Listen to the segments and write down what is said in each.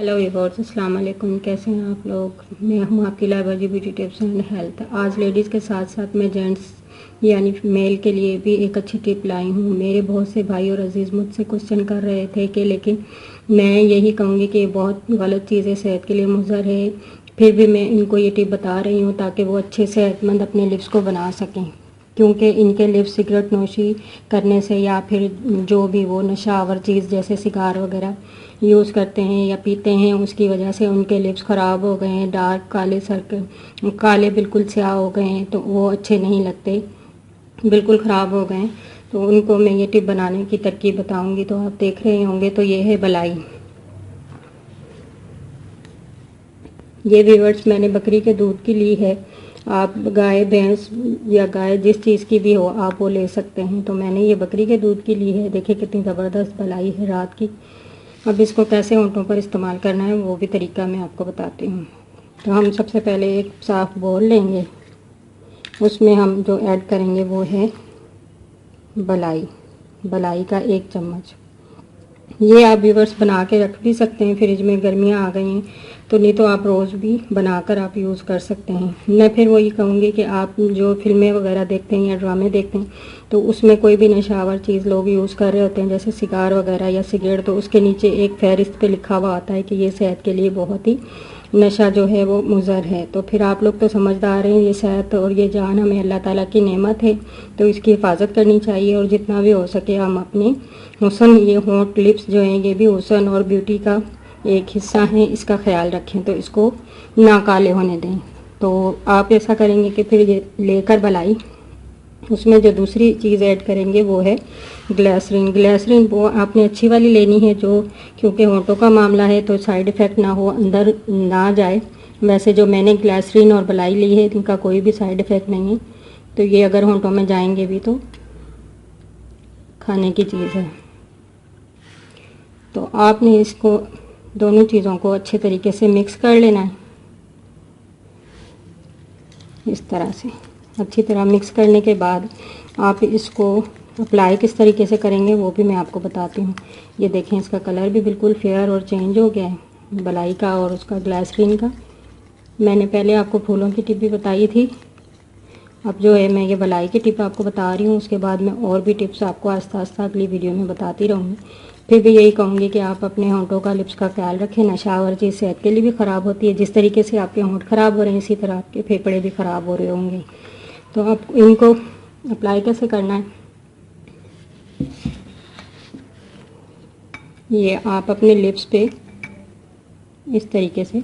Hello viewers, अस्सलाम वालेकुम। कैसे हैं आप लोग? मैं हूं आपकी library beauty tips and health. आज लेडीज़ के साथ साथ मैं जेंट्स यानी मेल के लिए भी एक अच्छी टिप लाई हूं। मेरे बहुत से भाई और अजीज़ मुझसे क्वेश्चन कर रहे थे कि लेकिन मैं यही कहूँगी कि ये बहुत गलत चीज़ है, सेहत के लिए मुज़र है। फिर भी मैं इनको ये टिप बता रही हूँ ताकि वो अच्छे सेहतमंद अपने लिप्स को बना सकें, क्योंकि इनके लिप्स सिगरेट नोशी करने से या फिर जो भी वो नशावर चीज़ जैसे सिगार वगैरह यूज़ करते हैं या पीते हैं, उसकी वजह से उनके लिप्स ख़राब हो गए हैं, डार्क काले सर्कल, काले बिल्कुल स्याह हो गए हैं, तो वो अच्छे नहीं लगते, बिल्कुल ख़राब हो गए हैं। तो उनको मैं ये टिप बनाने की तरकीब बताऊंगी। तो आप देख रहे होंगे, तो ये है बलाई। ये व्यूअर्स मैंने बकरी के दूध की ली है। आप गाय भैंस या गाय जिस चीज़ की भी हो आप वो ले सकते हैं। तो मैंने ये बकरी के दूध की ली है। देखिए कितनी ज़बरदस्त बलाई है रात की। अब इसको कैसे होंठों पर इस्तेमाल करना है वो भी तरीका मैं आपको बताती हूँ। तो हम सबसे पहले एक साफ़ बाउल लेंगे, उसमें हम जो ऐड करेंगे वो है बलाई का 1 चम्मच। ये आप व्यूअर्स बना के रख भी सकते हैं, फ्रिज में गर्मियाँ आ गई हैं तो, नहीं तो आप रोज़ भी बनाकर आप यूज़ कर सकते हैं। मैं फिर वही कहूँगी कि आप जो फिल्में वगैरह देखते हैं या ड्रामे देखते हैं तो उसमें कोई भी नशावर चीज़ लोग यूज़ कर रहे होते हैं जैसे सिगार वगैरह या सिगरेट, तो उसके नीचे एक फहरिस्त पे लिखा हुआ आता है कि ये सेहत के लिए बहुत ही नशा जो है वो मुज़र है। तो फिर आप लोग तो समझदार हैं, ये सेहत और ये जान हमें अल्लाह ताला की नेमत है, तो इसकी हिफाजत करनी चाहिए और जितना भी हो सके हम अपने हुस्न, ये होंठ लिप्स जो हैं ये भी हुस्न और ब्यूटी का एक हिस्सा है, इसका ख्याल रखें, तो इसको ना काले होने दें। तो आप ऐसा करेंगे कि फिर ये लेकर बलाई, उसमें जो दूसरी चीज़ ऐड करेंगे वो है ग्लिसरीन वो आपने अच्छी वाली लेनी है, जो क्योंकि होंठों का मामला है तो साइड इफ़ेक्ट ना हो, अंदर ना जाए। वैसे जो मैंने ग्लिसरीन और बलाई ली है इनका कोई भी साइड इफ़ेक्ट नहीं है, तो ये अगर होंठों में जाएंगे भी तो खाने की चीज़ है। तो आपने इसको दोनों चीज़ों को अच्छे तरीके से मिक्स कर लेना है। इस तरह से अच्छी तरह मिक्स करने के बाद आप इसको अप्लाई किस तरीके से करेंगे वो भी मैं आपको बताती हूँ। ये देखें, इसका कलर भी बिल्कुल फेयर और चेंज हो गया है बलाई का और उसका ग्लिसरीन का। मैंने पहले आपको फूलों की टिप भी बताई थी, अब जो है मैं ये बलाई की टिप आपको बता रही हूँ। उसके बाद मैं और भी टिप्स आपको आस्ता आस्ता अगली वीडियो में बताती रहूँगी। फिर भी यही कहूँगी कि आप अपने होंठों का लिप्स का ख्याल रखें। नशावर चीज़ सेहत के लिए भी ख़राब होती है। जिस तरीके से आपके होंठ ख़राब हो रहे हैं इसी तरह आपके फेफड़े भी ख़राब हो रहे होंगे। तो आप इनको अप्लाई कैसे करना है, ये आप अपने लिप्स पे इस तरीके से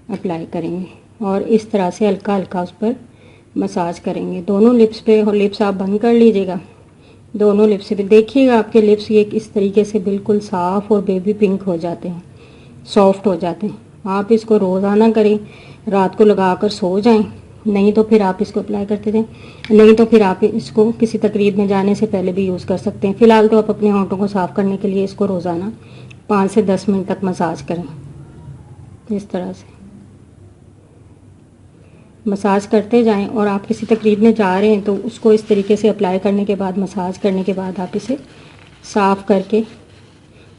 अप्लाई करेंगे और इस तरह से हल्का हल्का उस पर मसाज करेंगे दोनों लिप्स पे। और लिप्स आप बंद कर लीजिएगा, दोनों लिप्स से भी देखिएगा आपके लिप्स ये इस तरीके से बिल्कुल साफ़ और बेबी पिंक हो जाते हैं, सॉफ्ट हो जाते हैं। आप इसको रोज़ाना करें, रात को लगाकर सो जाएं, नहीं तो फिर आप इसको अप्लाई करते रहें, नहीं तो फिर आप इसको किसी तकरीब में जाने से पहले भी यूज़ कर सकते हैं। फ़िलहाल तो आप अपने होंठों को साफ़ करने के लिए इसको रोज़ाना 5 से 10 मिनट तक मसाज करें। इस तरह से मसाज करते जाएं और आप किसी तकरीब में जा रहे हैं तो उसको इस तरीके से अप्लाई करने के बाद, मसाज करने के बाद आप इसे साफ़ करके,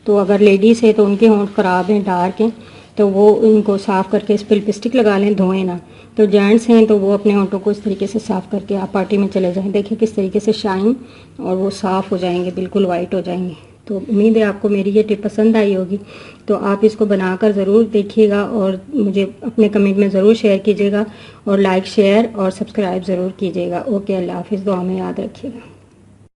तो अगर लेडीज़ है तो उनके होंठ ख़राब हैं, डार्क हैं, तो वो उनको साफ़ करके इस पर लिपस्टिक लगा लें, धोएं ना। तो जेंट्स हैं तो वो अपने होंठों को इस तरीके से साफ़ करके आप पार्टी में चले जाएं, देखिए किस तरीके से शाइन और वो साफ़ हो जाएंगे, बिल्कुल वाइट हो जाएंगे। तो उम्मीद है आपको मेरी ये टिप पसंद आई होगी। तो आप इसको बनाकर ज़रूर देखिएगा और मुझे अपने कमेंट में ज़रूर शेयर कीजिएगा और लाइक शेयर और सब्सक्राइब ज़रूर कीजिएगा। ओके, अल्लाह हाफिज़, दुआ में याद रखिएगा।